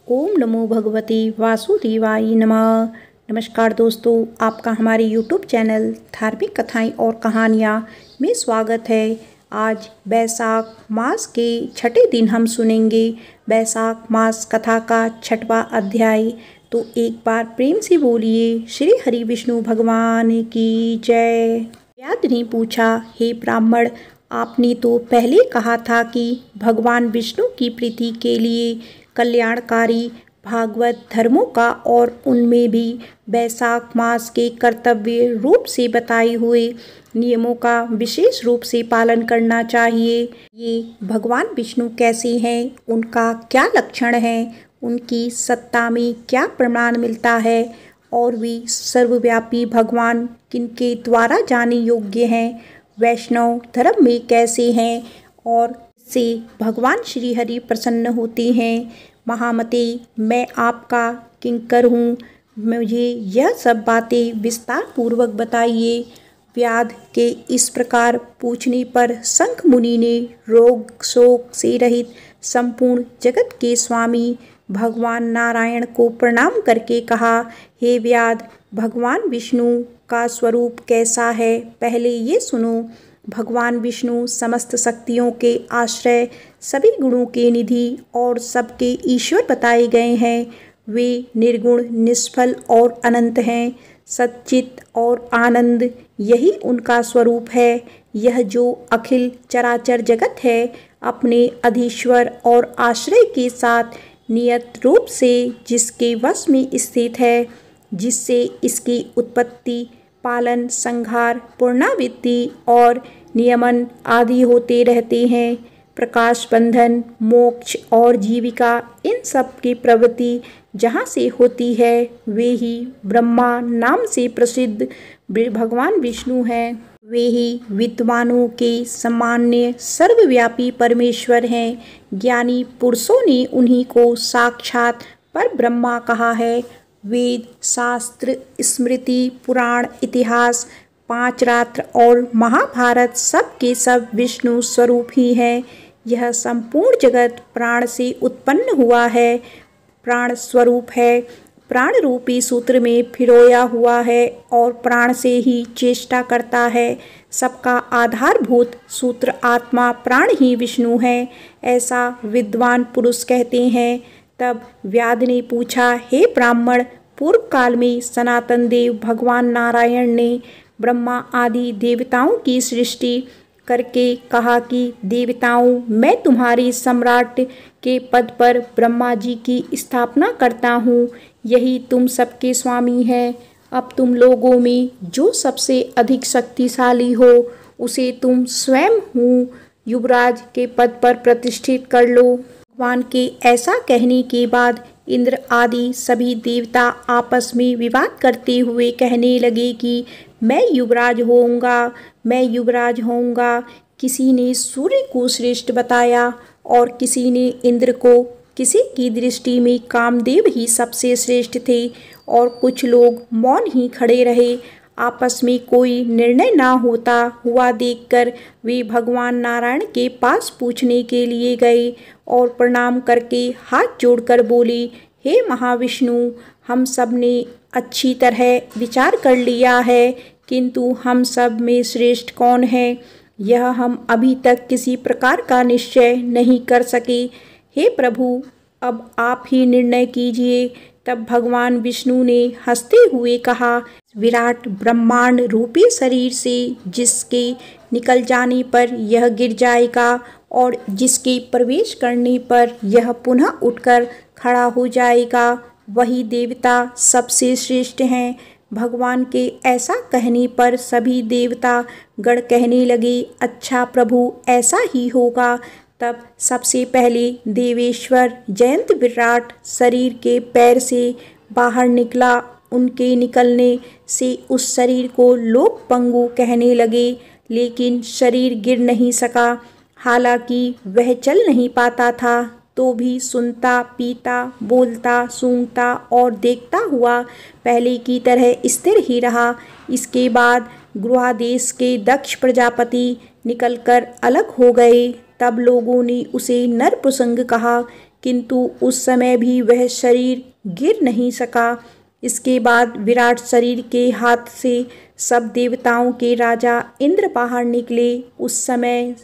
ओम नमो भगवते वासुदेवाय नमः। नमस्कार दोस्तों, आपका हमारे यूट्यूब चैनल धार्मिक कथाएं और कहानियां में स्वागत है। आज वैशाख मास के छठे दिन हम सुनेंगे वैशाख मास कथा का छठवां अध्याय। तो एक बार प्रेम से बोलिए श्री हरि विष्णु भगवान की जय। व्याध ने पूछा, हे ब्राह्मण, आपने तो पहले कहा था कि भगवान विष्णु की प्रीति के लिए कल्याणकारी भागवत धर्मों का और उनमें भी वैशाख मास के कर्तव्य रूप से बताए हुए नियमों का विशेष रूप से पालन करना चाहिए। ये भगवान विष्णु कैसे हैं, उनका क्या लक्षण है, उनकी सत्ता में क्या प्रमाण मिलता है और वे सर्वव्यापी भगवान किनके द्वारा जाने योग्य हैं, वैष्णव धर्म में कैसे हैं और से भगवान श्री हरि प्रसन्न होते हैं। महामते, मैं आपका किंकर हूँ, मुझे यह सब बातें विस्तार पूर्वक बताइए। व्याध के इस प्रकार पूछने पर शंख मुनि ने रोग शोक से रहित संपूर्ण जगत के स्वामी भगवान नारायण को प्रणाम करके कहा, हे व्याध, भगवान विष्णु का स्वरूप कैसा है, पहले ये सुनो। भगवान विष्णु समस्त शक्तियों के आश्रय, सभी गुणों के निधि और सबके ईश्वर बताए गए हैं। वे निर्गुण, निष्फल और अनंत हैं। सच्चित और आनंद यही उनका स्वरूप है। यह जो अखिल चराचर जगत है, अपने अधीश्वर और आश्रय के साथ नियत रूप से जिसके वश में स्थित है, जिससे इसकी उत्पत्ति, पालन, संहार, पुनरावृत्ति और नियमन आदि होते रहते हैं। प्रकाश, बंधन, मोक्ष और जीविका, इन सब की प्रवृत्ति जहाँ से होती है, वे ही ब्रह्मा नाम से प्रसिद्ध भगवान विष्णु हैं। वे ही विद्वानों के सामान्य सर्वव्यापी परमेश्वर हैं। ज्ञानी पुरुषों ने उन्हीं को साक्षात पर ब्रह्मा कहा है। वेद, शास्त्र, स्मृति, पुराण, इतिहास, पांच रात्र और महाभारत सब के सब विष्णु स्वरूप ही हैं। यह संपूर्ण जगत प्राण से उत्पन्न हुआ है, प्राण स्वरूप है, प्राण रूपी सूत्र में पिरोया हुआ है और प्राण से ही चेष्टा करता है। सबका आधारभूत सूत्र आत्मा प्राण ही विष्णु है, ऐसा विद्वान पुरुष कहते हैं। तब व्याध ने पूछा, हे ब्राह्मण, पूर्व काल में सनातन देव भगवान नारायण ने ब्रह्मा आदि देवताओं की सृष्टि करके कहा कि देवताओं, मैं तुम्हारी सम्राट के पद पर ब्रह्मा जी की स्थापना करता हूँ। यही तुम सबके स्वामी हैं। अब तुम लोगों में जो सबसे अधिक शक्तिशाली हो, उसे तुम स्वयं हूँ युवराज के पद पर प्रतिष्ठित कर लो। भगवान के ऐसा कहने के बाद इंद्र आदि सभी देवता आपस में विवाद करते हुए कहने लगे कि मैं युवराज होऊंगा, मैं युवराज होऊंगा। किसी ने सूर्य को श्रेष्ठ बताया और किसी ने इंद्र को। किसी की दृष्टि में कामदेव ही सबसे श्रेष्ठ थे और कुछ लोग मौन ही खड़े रहे। आपस में कोई निर्णय ना होता हुआ देखकर वे भगवान नारायण के पास पूछने के लिए गए और प्रणाम करके हाथ जोड़कर बोले, हे महाविष्णु, हम सब ने अच्छी तरह विचार कर लिया है, किंतु हम सब में श्रेष्ठ कौन है, यह हम अभी तक किसी प्रकार का निश्चय नहीं कर सके। हे प्रभु, अब आप ही निर्णय कीजिए। तब भगवान विष्णु ने हंसते हुए कहा, विराट ब्रह्मांड रूपी शरीर से जिसके निकल जाने पर यह गिर जाएगा और जिसके प्रवेश करने पर यह पुनः उठकर खड़ा हो जाएगा, वही देवता सबसे श्रेष्ठ हैं। भगवान के ऐसा कहने पर सभी देवता गण कहने लगे, अच्छा प्रभु, ऐसा ही होगा। तब सबसे पहले देवेश्वर जयंत विराट शरीर के पैर से बाहर निकला। उनके निकलने से उस शरीर को लोग पंगु कहने लगे, लेकिन शरीर गिर नहीं सका। हालांकि वह चल नहीं पाता था, तो भी सुनता, पीता, बोलता, सूंघता और देखता हुआ पहले की तरह स्थिर ही रहा। इसके बाद गृहादेश के दक्ष प्रजापति निकलकर अलग हो गए। तब लोगों ने उसे नरपुसंग कहा, किंतु उस समय भी वह शरीर गिर नहीं सका। इसके बाद विराट शरीर के हाथ से सब देवताओं के राजा इंद्र बाहर निकले। उस समय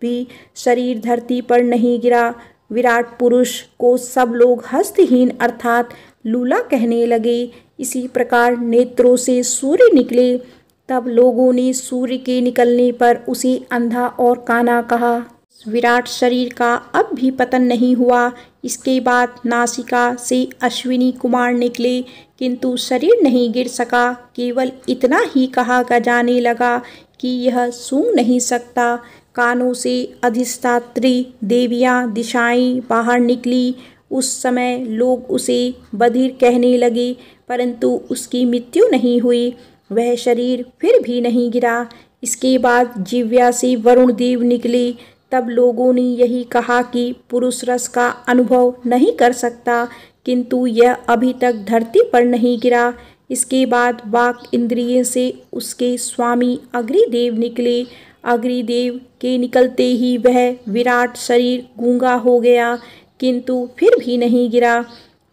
भी शरीर धरती पर नहीं गिरा। विराट पुरुष को सब लोग हस्तहीन अर्थात लूला कहने लगे। इसी प्रकार नेत्रों से सूर्य निकले। तब लोगों ने सूर्य के निकलने पर उसे अंधा और काना कहा। विराट शरीर का अब भी पतन नहीं हुआ। इसके बाद नासिका से अश्विनी कुमार निकले, किंतु शरीर नहीं गिर सका। केवल इतना ही कहा जाने लगा कि यह सूंघ नहीं सकता। कानों से अधिष्ठात्री देवियां दिशाएं बाहर निकली। उस समय लोग उसे बधिर कहने लगे, परंतु उसकी मृत्यु नहीं हुई। वह शरीर फिर भी नहीं गिरा। इसके बाद जिह्वा से वरुण देव निकले। तब लोगों ने यही कहा कि पुरुष रस का अनुभव नहीं कर सकता, किंतु यह अभी तक धरती पर नहीं गिरा। इसके बाद वाक इंद्रिय से उसके स्वामी अग्निदेव निकले। अग्निदेव के निकलते ही वह विराट शरीर गूंगा हो गया, किंतु फिर भी नहीं गिरा।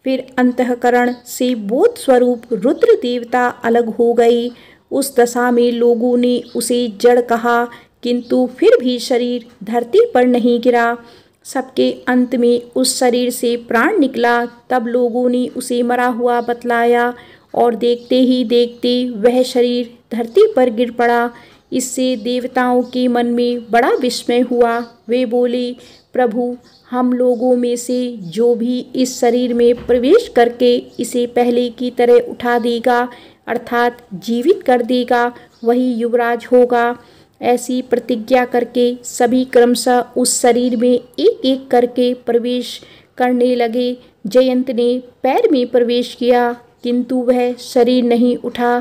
फिर अंतःकरण से बोध स्वरूप रुद्र देवता अलग हो गए। उस दशा में लोगों ने उसे जड़ कहा, किंतु फिर भी शरीर धरती पर नहीं गिरा। सबके अंत में उस शरीर से प्राण निकला। तब लोगों ने उसे मरा हुआ बतलाया और देखते ही देखते वह शरीर धरती पर गिर पड़ा। इससे देवताओं के मन में बड़ा विस्मय हुआ। वे बोले, प्रभु, हम लोगों में से जो भी इस शरीर में प्रवेश करके इसे पहले की तरह उठा देगा अर्थात जीवित कर देगा, वही युवराज होगा। ऐसी प्रतिज्ञा करके सभी क्रमशः उस शरीर में एक एक करके प्रवेश करने लगे। जयंत ने पैर में प्रवेश किया, किंतु वह शरीर नहीं उठा।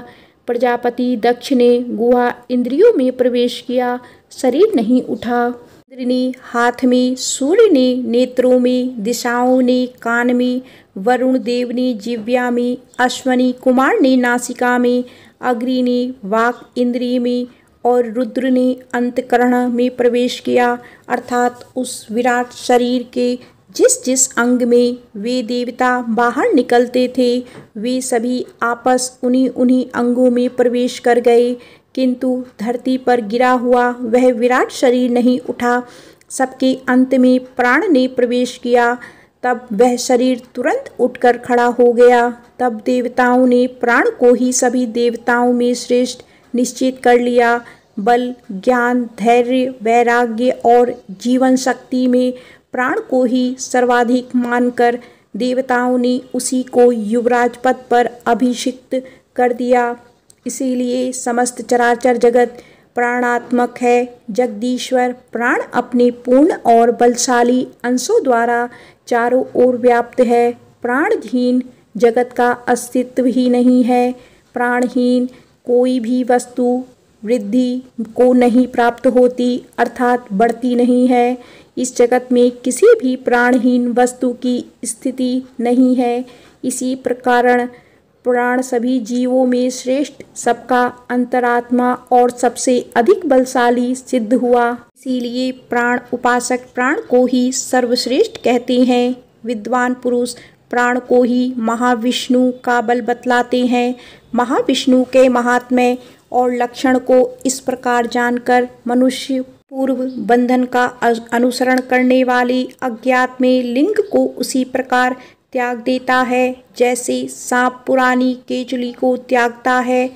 प्रजापति दक्ष ने गुहा इंद्रियों में प्रवेश किया, शरीर नहीं उठा। इंद्र ने हाथ में, सूर्य ने नेत्रों में, दिशाओं ने कान में, वरुण देव ने जिह्वा में, अश्वनी कुमार ने नासिका में, अग्नि ने वाक इंद्रिय में और रुद्र ने अंतःकरण में प्रवेश किया। अर्थात उस विराट शरीर के जिस जिस अंग में वे देवता बाहर निकलते थे, वे सभी आपस उन्हीं उन्हीं अंगों में प्रवेश कर गए, किंतु धरती पर गिरा हुआ वह विराट शरीर नहीं उठा। सबके अंत में प्राण ने प्रवेश किया। तब वह शरीर तुरंत उठकर खड़ा हो गया। तब देवताओं ने प्राण को ही सभी देवताओं में श्रेष्ठ निश्चित कर लिया। बल, ज्ञान, धैर्य, वैराग्य और जीवन शक्ति में प्राण को ही सर्वाधिक मानकर देवताओं ने उसी को युवराज पद पर अभिषिक्त कर दिया। इसीलिए समस्त चराचर जगत प्राणात्मक है। जगदीश्वर प्राण अपने पूर्ण और बलशाली अंशों द्वारा चारों ओर व्याप्त है। प्राणहीन जगत का अस्तित्व ही नहीं है। प्राणहीन कोई भी वस्तु वृद्धि को नहीं प्राप्त होती अर्थात बढ़ती नहीं है। इस जगत में किसी भी प्राणहीन वस्तु की स्थिति नहीं है। इसी प्रकार प्राण सभी जीवों में श्रेष्ठ, सबका अंतरात्मा और सबसे अधिक बलशाली सिद्ध हुआ। इसीलिए प्राण उपासक प्राण को ही सर्वश्रेष्ठ कहते हैं। विद्वान पुरुष प्राण को ही महाविष्णु का बल बतलाते हैं। महाविष्णु के महात्म्य और लक्षण को इस प्रकार जानकर मनुष्य पूर्व बंधन का अनुसरण करने वाले अज्ञात में लिंग को उसी प्रकार त्याग देता है, जैसे सांप पुरानी केचुली को त्यागता है।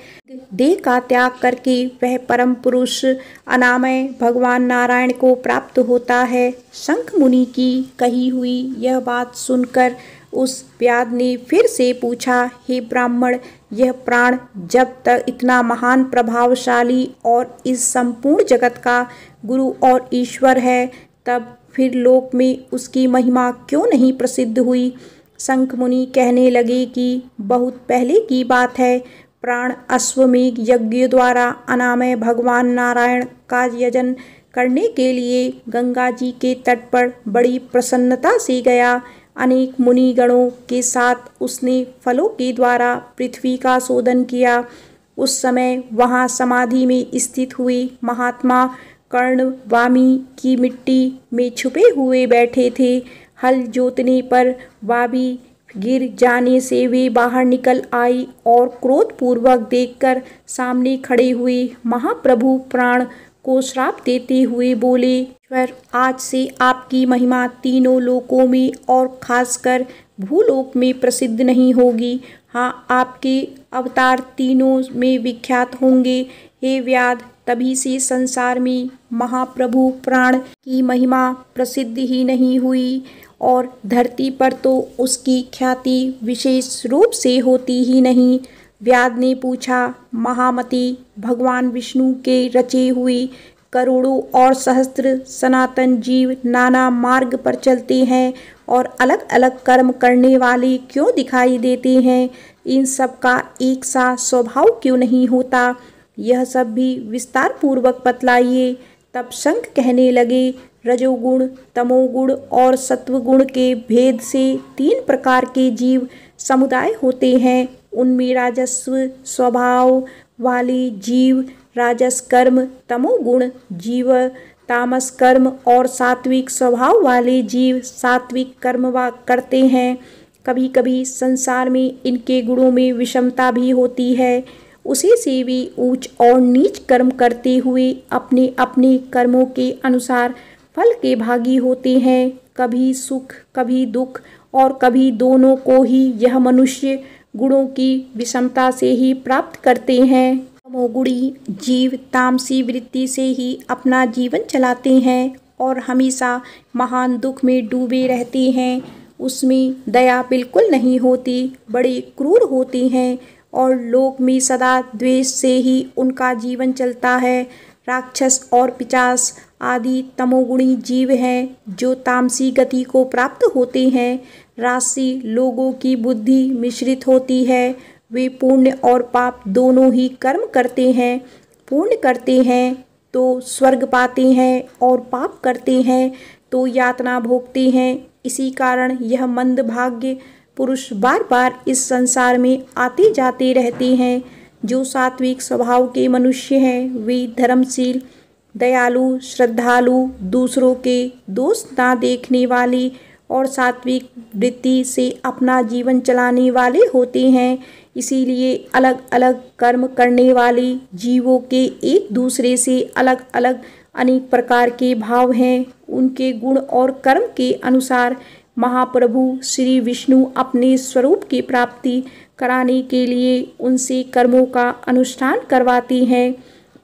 देह का त्याग करके वह परम पुरुष अनामय भगवान नारायण को प्राप्त होता है। शंख मुनि की कही हुई यह बात सुनकर उस व्याध ने फिर से पूछा, हे ब्राह्मण, यह प्राण जब तक इतना महान, प्रभावशाली और इस संपूर्ण जगत का गुरु और ईश्वर है, तब फिर लोक में उसकी महिमा क्यों नहीं प्रसिद्ध हुई? शंख मुनि कहने लगे कि बहुत पहले की बात है। प्राण अश्वमेघ यज्ञ द्वारा अनामय भगवान नारायण का यजन करने के लिए गंगा जी के तट पर बड़ी प्रसन्नता से गया। अनेक मुनिगणों के साथ उसने फलों के द्वारा पृथ्वी का शोधन किया। उस समय वहाँ समाधि में स्थित हुए महात्मा कर्ण वामी की मिट्टी में छुपे हुए बैठे थे। हल जोतने पर वाबी गिर जाने से वे बाहर निकल आई और क्रोधपूर्वक देखकर सामने खड़े हुए महाप्रभु प्राण को श्राप देते हुए बोले, ईश्वर, आज से आपकी महिमा तीनों लोकों में और खासकर भूलोक में प्रसिद्ध नहीं होगी। हाँ, आपके अवतार तीनों में विख्यात होंगे। हे व्याध, तभी से संसार में महाप्रभु प्राण की महिमा प्रसिद्ध ही नहीं हुई और धरती पर तो उसकी ख्याति विशेष रूप से होती ही नहीं। व्याध ने पूछा, महामती, भगवान विष्णु के रचे हुए करोड़ों और सहस्त्र सनातन जीव नाना मार्ग पर चलते हैं और अलग अलग कर्म करने वाले क्यों दिखाई देते हैं? इन सब का एक सा स्वभाव क्यों नहीं होता? यह सब भी विस्तार पूर्वक बतलाइए। तब शंख कहने लगे, रजोगुण, तमोगुण और सत्वगुण के भेद से 3 प्रकार के जीव समुदाय होते हैं। उनमें राजस्व स्वभाव वाले जीव राजस कर्म, तमोगुण जीव तामस कर्म और सात्विक स्वभाव वाले जीव सात्विक कर्म करते हैं। कभी कभी संसार में इनके गुणों में विषमता भी होती है। उसी से वे ऊंच और नीच कर्म करते हुए अपने अपने कर्मों के अनुसार फल के भागी होते हैं। कभी सुख, कभी दुख और कभी दोनों को ही यह मनुष्य गुणों की विषमता से ही प्राप्त करते हैं। तमोगुणी जीव तामसी वृत्ति से ही अपना जीवन चलाते हैं और हमेशा महान दुख में डूबे रहते हैं। उसमें दया बिल्कुल नहीं होती, बड़े क्रूर होते हैं और लोक में सदा द्वेष से ही उनका जीवन चलता है। राक्षस और पिशाच आदि तमोगुणी जीव हैं जो तामसी गति को प्राप्त होते हैं। राजसी लोगों की बुद्धि मिश्रित होती है। वे पुण्य और पाप दोनों ही कर्म करते हैं। पुण्य करते हैं तो स्वर्ग पाते हैं और पाप करते हैं तो यातना भोगते हैं। इसी कारण यह मंदभाग्य पुरुष बार बार इस संसार में आते जाते रहते हैं। जो सात्विक स्वभाव के मनुष्य हैं वे धर्मशील, दयालु, श्रद्धालु, दूसरों के दोष ना देखने वाले और सात्विक वृत्ति से अपना जीवन चलाने वाले होते हैं। इसीलिए अलग अलग कर्म करने वाले जीवों के एक दूसरे से अलग अलग अनेक प्रकार के भाव हैं। उनके गुण और कर्म के अनुसार महाप्रभु श्री विष्णु अपने स्वरूप की प्राप्ति कराने के लिए उनसे कर्मों का अनुष्ठान करवाते हैं।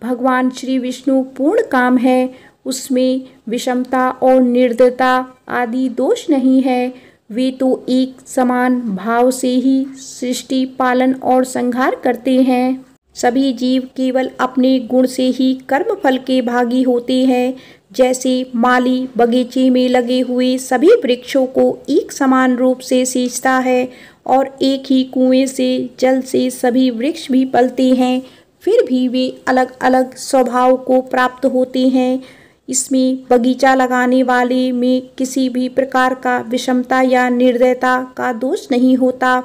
भगवान श्री विष्णु पूर्ण काम है, उसमें विषमता और निर्दयता आदि दोष नहीं है। वे तो एक समान भाव से ही सृष्टि, पालन और संहार करते हैं। सभी जीव केवल अपने गुण से ही कर्म फल के भागी होते हैं। जैसे माली बगीचे में लगे हुए सभी वृक्षों को एक समान रूप से सींचता है और एक ही कुएं से जल से सभी वृक्ष भी पलते हैं, फिर भी वे अलग अलग स्वभाव को प्राप्त होते हैं। इसमें बगीचा लगाने वाले में किसी भी प्रकार का विषमता या निर्दयता का दोष नहीं होता।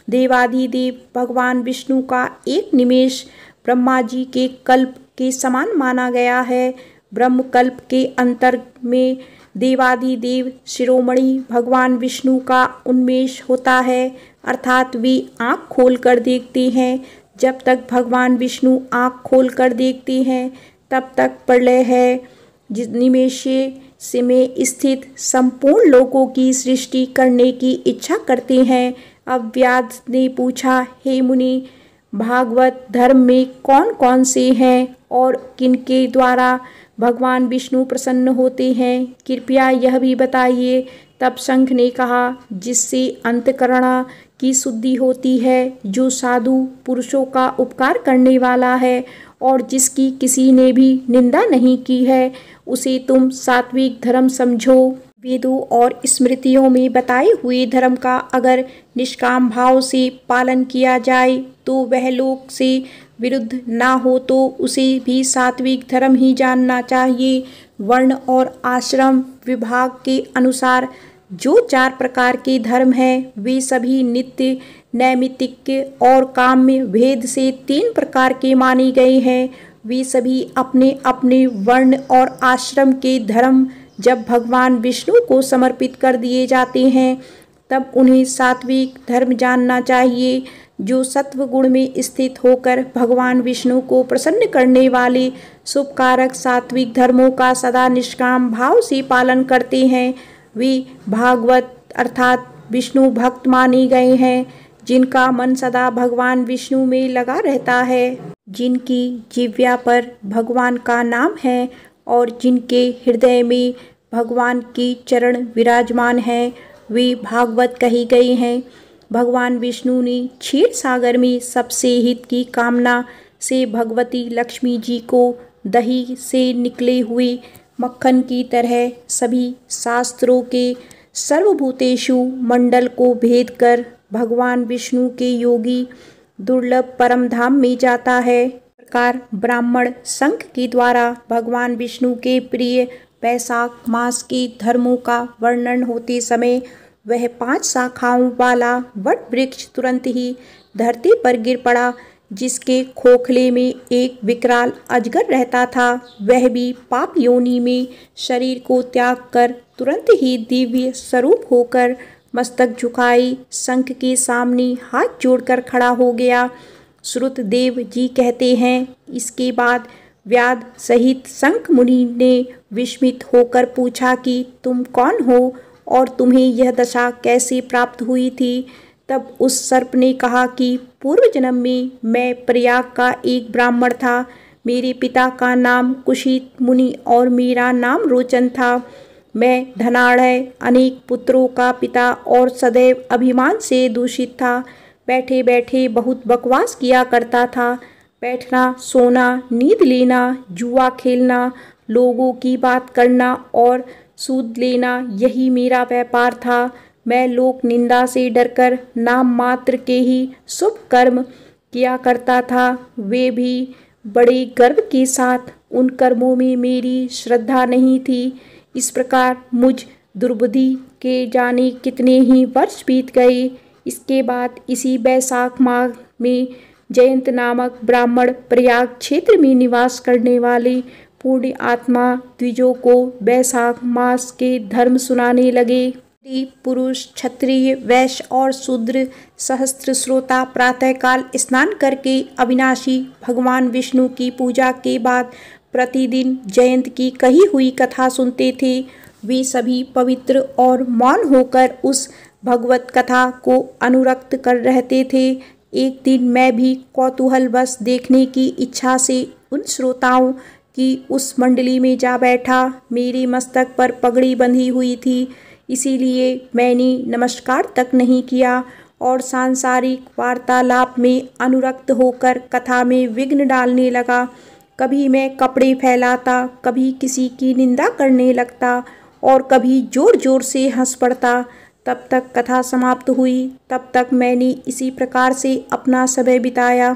देवाधिदेव भगवान विष्णु का एक निमेष ब्रह्मा जी के कल्प के समान माना गया है। ब्रह्मकल्प के अंतर में देवाधिदेव शिरोमणि भगवान विष्णु का उन्मेष होता है, अर्थात वे आँख खोल कर देखते हैं। जब तक भगवान विष्णु आँख खोल कर देखते हैं तब तक प्रलय है। जिस निमेषे से में स्थित संपूर्ण लोकों की सृष्टि करने की इच्छा करते हैं। अब व्याध ने पूछा, हे मुनि, भागवत धर्म में कौन कौन से हैं और किनके द्वारा भगवान विष्णु प्रसन्न होते हैं? कृपया यह भी बताइए। तब शंख ने कहा, जिससे अंतःकरण की शुद्धि होती है, जो साधु पुरुषों का उपकार करने वाला है और जिसकी किसी ने भी निंदा नहीं की है, उसे तुम सात्विक धर्म समझो। वेदों और स्मृतियों में बताए हुए धर्म का अगर निष्काम भाव से पालन किया जाए तो वह लोक से विरुद्ध ना हो तो उसे भी सात्विक धर्म ही जानना चाहिए। वर्ण और आश्रम विभाग के अनुसार जो 4 प्रकार के धर्म हैं वे सभी नित्य, नैमित्तिक और काम्य भेद से 3 प्रकार के माने गए हैं। वे सभी अपने अपने वर्ण और आश्रम के धर्म जब भगवान विष्णु को समर्पित कर दिए जाते हैं तब उन्हें सात्विक धर्म जानना चाहिए, जो सत्व गुण में स्थित होकर भगवान विष्णु को प्रसन्न करने वाले शुभकारक सात्विक धर्मों का सदा निष्काम भाव से पालन करते हैं। वे भागवत अर्थात विष्णु भक्त माने गए हैं, जिनका मन सदा भगवान विष्णु में लगा रहता है, जिनकी जिह्वा पर भगवान का नाम है और जिनके हृदय में भगवान के चरण विराजमान हैं, वे भागवत कहे गए हैं। भगवान विष्णु ने क्षीर सागर में सबसे हित की कामना से भगवती लक्ष्मी जी को दही से निकले हुए मक्खन की तरह सभी शास्त्रों के सर्वभूतेषु मंडल को भेद कर भगवान विष्णु के योगी दुर्लभ परम धाम में जाता है। प्रकार ब्राह्मण संघ के द्वारा भगवान विष्णु के प्रिय वैशाख मास के धर्मों का वर्णन होते समय वह 5 शाखाओं वाला वट वृक्ष तुरंत ही धरती पर गिर पड़ा, जिसके खोखले में एक विकराल अजगर रहता था। वह भी पाप योनि में शरीर को त्याग कर तुरंत ही दिव्य स्वरूप होकर मस्तक झुकाए शंख के सामने हाथ जोड़कर खड़ा हो गया। श्रुत देव जी कहते हैं, इसके बाद व्याध सहित शंख मुनि ने विस्मित होकर पूछा कि तुम कौन हो और तुम्हें यह दशा कैसे प्राप्त हुई थी। तब उस सर्प ने कहा कि पूर्व जन्म में मैं प्रयाग का एक ब्राह्मण था। मेरे पिता का नाम कुशित मुनि और मेरा नाम रोचन था। मैं धनाढ़ अनेक पुत्रों का पिता और सदैव अभिमान से दूषित था। बैठे बैठे बहुत बकवास किया करता था। बैठना, सोना, नींद लेना, जुआ खेलना, लोगों की बात करना और सूद लेना, यही मेरा व्यापार था। मैं लोक निंदा से डरकर नाम मात्र के ही शुभ कर्म किया करता था, वे भी बड़े गर्व के साथ। उन कर्मों में मेरी श्रद्धा नहीं थी। इस प्रकार मुझ दुर्बुद्धि के जाने कितने ही वर्ष बीत गए। इसके बाद इसी वैशाख माह में जयंत नामक ब्राह्मण प्रयाग क्षेत्र में निवास करने वाले पूर्ण आत्मा द्विजों को वैशाख मास के धर्म सुनाने लगे। पुरुष, क्षत्रिय, वैश्य और शूद्र सहस्त्र श्रोता प्रातःकाल स्नान करके अविनाशी भगवान विष्णु की पूजा के बाद प्रतिदिन जयंत की कही हुई कथा सुनते थे। वे सभी पवित्र और मौन होकर उस भगवत कथा को अनुरक्त कर रहते थे। एक दिन मैं भी कौतूहलवश देखने की इच्छा से उन श्रोताओं की उस मंडली में जा बैठा। मेरे मस्तक पर पगड़ी बंधी हुई थी, इसीलिए मैंने नमस्कार तक नहीं किया और सांसारिक वार्तालाप में अनुरक्त होकर कथा में विघ्न डालने लगा। कभी मैं कपड़े फैलाता, कभी किसी की निंदा करने लगता और कभी जोर जोर से हंस पड़ता। तब तक कथा समाप्त हुई। तब तक मैंने इसी प्रकार से अपना समय बिताया।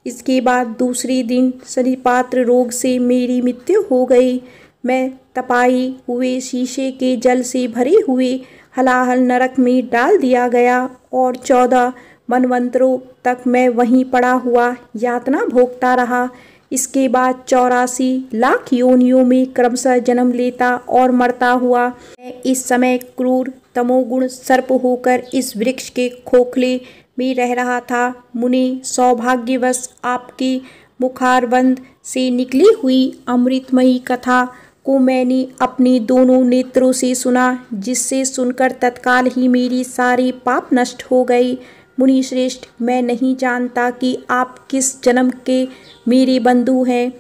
इसके बाद दूसरे दिन शनिपात्र रोग से मेरी मृत्यु हो गई। मैं तपाए हुए शीशे के जल से भरे हुए हलाहल नरक में डाल दिया गया और 14 मनवंतरों तक मैं वहीं पड़ा हुआ यातना भोगता रहा। इसके बाद 84 लाख योनियों में क्रमशः जन्म लेता और मरता हुआ मैं इस समय क्रूर तमोगुण सर्प होकर इस वृक्ष के खोखले में रह रहा था। मुनि, सौभाग्यवश आपके मुखारबंद से निकली हुई अमृतमयी कथा को मैंने अपने दोनों नेत्रों से सुना, जिससे सुनकर तत्काल ही मेरी सारी पाप नष्ट हो गई। मुनि श्रेष्ठ, मैं नहीं जानता कि आप किस जन्म के मेरे बंधु हैं,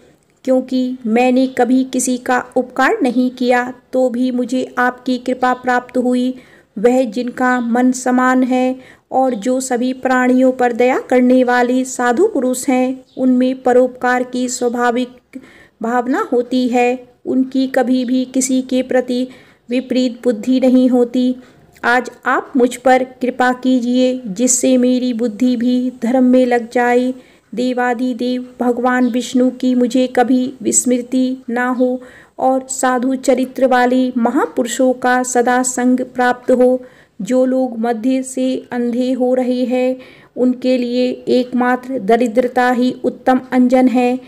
क्योंकि मैंने कभी किसी का उपकार नहीं किया, तो भी मुझे आपकी कृपा प्राप्त हुई। वह जिनका मन समान है और जो सभी प्राणियों पर दया करने वाले साधु पुरुष हैं, उनमें परोपकार की स्वाभाविक भावना होती है। उनकी कभी भी किसी के प्रति विपरीत बुद्धि नहीं होती। आज आप मुझ पर कृपा कीजिए, जिससे मेरी बुद्धि भी धर्म में लग जाए। देवादिदेव भगवान विष्णु की मुझे कभी विस्मृति ना हो और साधु चरित्र वाले महापुरुषों का सदा संग प्राप्त हो। जो लोग मध्य से अंधे हो रहे हैं, उनके लिए एकमात्र दरिद्रता ही उत्तम अंजन है।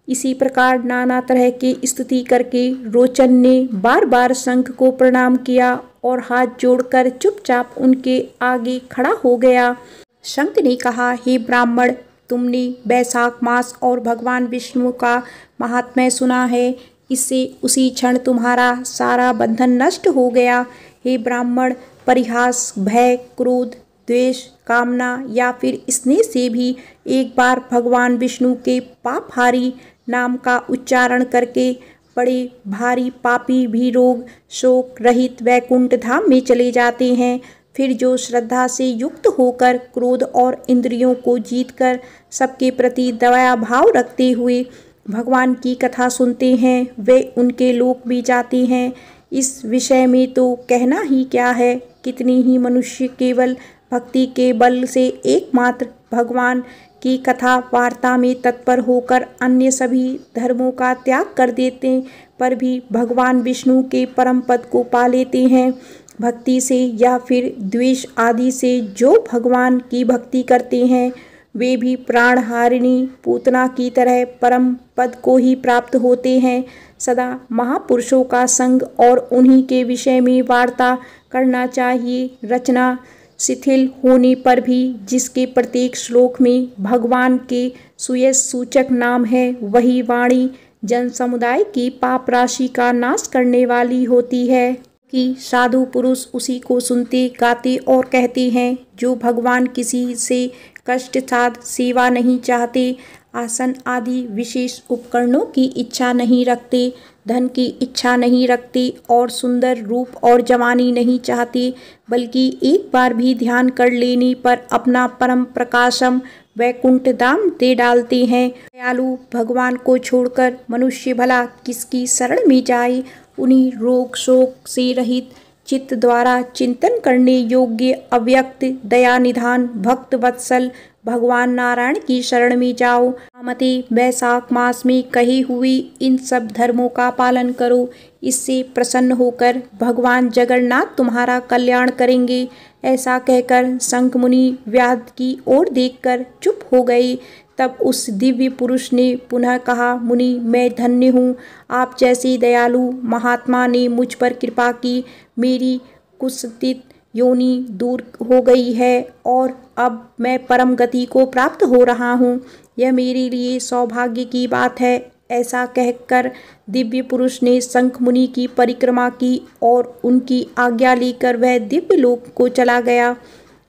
इसी प्रकार नाना तरह की स्तुति करके रोचन ने बार बार शंख को प्रणाम किया और हाथ जोड़कर चुपचाप उनके आगे खड़ा हो गया। शंख ने कहा, हे ब्राह्मण, तुमने वैशाख मास और भगवान विष्णु का महात्म्य सुना है। इससे उसी क्षण तुम्हारा सारा बंधन नष्ट हो गया। हे ब्राह्मण, परिहास, भय, क्रोध, द्वेष, कामना या फिर स्नेह से भी एक बार भगवान विष्णु के पापहारी नाम का उच्चारण करके बड़े भारी पापी भी रोग शोक रहित वैकुंठ धाम में चले जाते हैं। फिर जो श्रद्धा से युक्त होकर क्रोध और इंद्रियों को जीतकर सबके प्रति दया भाव रखते हुए भगवान की कथा सुनते हैं, वे उनके लोक भी जाते हैं। इस विषय में तो कहना ही क्या है। कितने ही मनुष्य केवल भक्ति के बल से एकमात्र भगवान की कथा वार्ता में तत्पर होकर अन्य सभी धर्मों का त्याग कर देते पर भी भगवान विष्णु के परम पद को पा लेते हैं। भक्ति से या फिर द्वेष आदि से जो भगवान की भक्ति करते हैं वे भी प्राणहारिणी पूतना की तरह परम पद को ही प्राप्त होते हैं। सदा महापुरुषों का संग और उन्हीं के विषय में वार्ता करना चाहिए। रचना शिथिल होने पर भी जिसके प्रत्येक श्लोक में भगवान के सुयश सूचक नाम है, वही वाणी जन समुदाय की पाप राशि का नाश करने वाली होती है कि साधु पुरुष उसी को सुनते गाते और कहते हैं जो भगवान किसी से कष्ट साध सेवा नहीं चाहते, आसन आदि विशेष उपकरणों की इच्छा नहीं रखते, धन की इच्छा नहीं रखते और सुंदर रूप और जवानी नहीं चाहते, बल्कि एक बार भी ध्यान कर लेने पर अपना परम प्रकाशम वैकुंठ धाम दे डालते हैं। दयालु भगवान को छोड़कर मनुष्य भला किसकी शरण में जाए। उन्हीं रोग शोक से रहित चित्त द्वारा चिंतन करने योग्य अव्यक्त दया निधान भक्त वत्सल भगवान नारायण की शरण में जाओ। मते वैशाख मास में कही हुई इन सब धर्मों का पालन करो, इससे प्रसन्न होकर भगवान जगन्नाथ तुम्हारा कल्याण करेंगे। ऐसा कहकर शंख मुनि व्याध की ओर देखकर चुप हो गए। तब उस दिव्य पुरुष ने पुनः कहा, मुनि, मैं धन्य हूँ। आप जैसे दयालु महात्मा ने मुझ पर कृपा की। मेरी कुत्सित योनि दूर हो गई है और अब मैं परम गति को प्राप्त हो रहा हूँ। यह मेरे लिए सौभाग्य की बात है। ऐसा कहकर दिव्य पुरुष ने शंख मुनि की परिक्रमा की और उनकी आज्ञा लेकर वह दिव्य लोक को चला गया।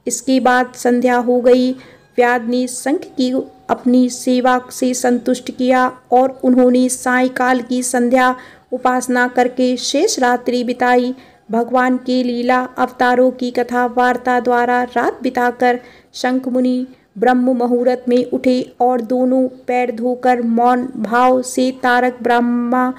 इसके बाद संध्या हो गई। व्याध ने शंख की अपनी सेवा से संतुष्ट किया और उन्होंने सायंकाल की संध्या उपासना करके शेष रात्रि बिताई। भगवान के लीला अवतारों की कथा वार्ता द्वारा रात बिताकर शंख मुनि ब्रह्म मुहूर्त में उठे और दोनों पैर धोकर मौन भाव से तारक ब्रह्मा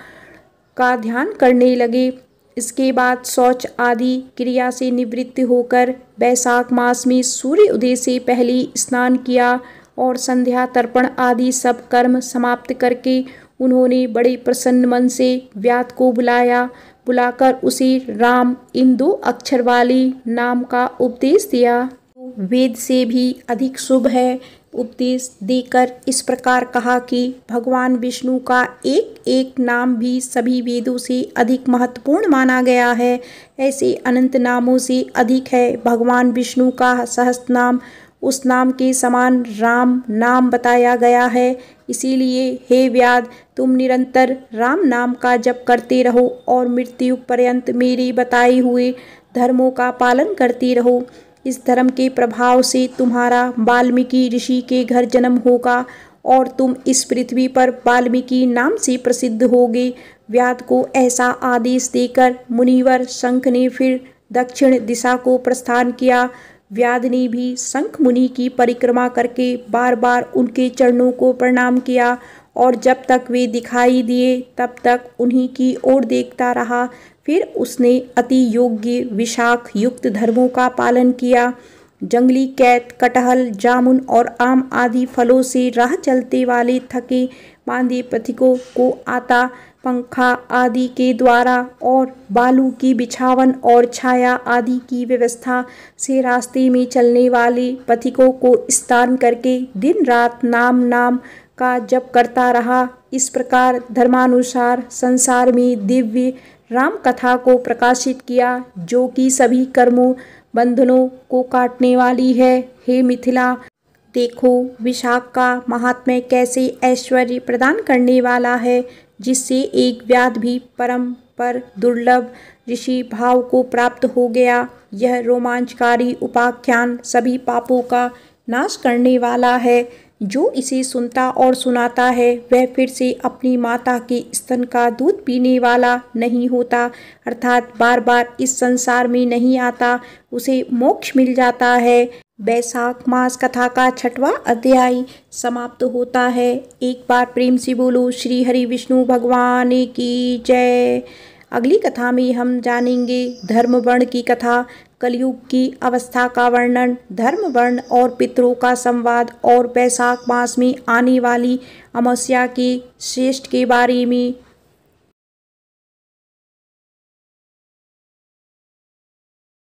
का ध्यान करने लगे। इसके बाद शौच आदि क्रिया से निवृत्त होकर वैशाख मास में सूर्य उदय से पहले स्नान किया और संध्या तर्पण आदि सब कर्म समाप्त करके उन्होंने बड़े प्रसन्न मन से व्याध को बुलाकर उसे राम इन 2 अक्षर वाले नाम का उपदेश दिया। वेद से भी अधिक शुभ है। उपदेश देकर इस प्रकार कहा कि भगवान विष्णु का एक एक नाम भी सभी वेदों से अधिक महत्वपूर्ण माना गया है। ऐसे अनंत नामों से अधिक है भगवान विष्णु का सहस्त्र नाम। उस नाम के समान राम नाम बताया गया है। इसीलिए हे व्याध, तुम निरंतर राम नाम का जप करते रहो और मृत्यु पर्यंत मेरे बताए हुए धर्मों का पालन करते रहो। इस धर्म के प्रभाव से तुम्हारा वाल्मीकि ऋषि के घर जन्म होगा और तुम इस पृथ्वी पर वाल्मीकि नाम से प्रसिद्ध होगे। व्याध को ऐसा आदेश देकर मुनिवर शंख ने फिर दक्षिण दिशा को प्रस्थान किया। व्याध ने भी शंख मुनि की परिक्रमा करके बार बार उनके चरणों को प्रणाम किया और जब तक वे दिखाई दिए तब तक उन्हीं की ओर देखता रहा। फिर उसने अति योग्य विशाख युक्त धर्मों का पालन किया। जंगली कैत, कटहल, जामुन और आम आदि फलों से राह चलते वाले थके बांधे पथिकों को आता पंखा आदि के द्वारा और बालू की बिछावन और छाया आदि की व्यवस्था से रास्ते में चलने वाले पथिकों को स्नान करके दिन रात नाम का जप करता रहा। इस प्रकार धर्मानुसार संसार में दिव्य राम कथा को प्रकाशित किया, जो कि सभी कर्मों बंधनों को काटने वाली है। हे मिथिला, देखो विशाख का महात्म्य कैसे ऐश्वर्य प्रदान करने वाला है, जिससे एक व्याध भी परम पर दुर्लभ ऋषि भाव को प्राप्त हो गया। यह रोमांचकारी उपाख्यान सभी पापों का नाश करने वाला है। जो इसे सुनता और सुनाता है वह फिर से अपनी माता के स्तन का दूध पीने वाला नहीं होता, अर्थात बार बार इस संसार में नहीं आता, उसे मोक्ष मिल जाता है। वैशाख मास कथा का 6वां अध्याय समाप्त होता है। एक बार प्रेम से बोलो श्री हरि विष्णु भगवान की जय। अगली कथा में हम जानेंगे धर्म वर्ण की कथा, कलयुग की अवस्था का वर्णन, धर्म वर्ण और पितरों का संवाद और वैशाख मास में आने वाली अमावस्या के श्रेष्ठ के बारे में।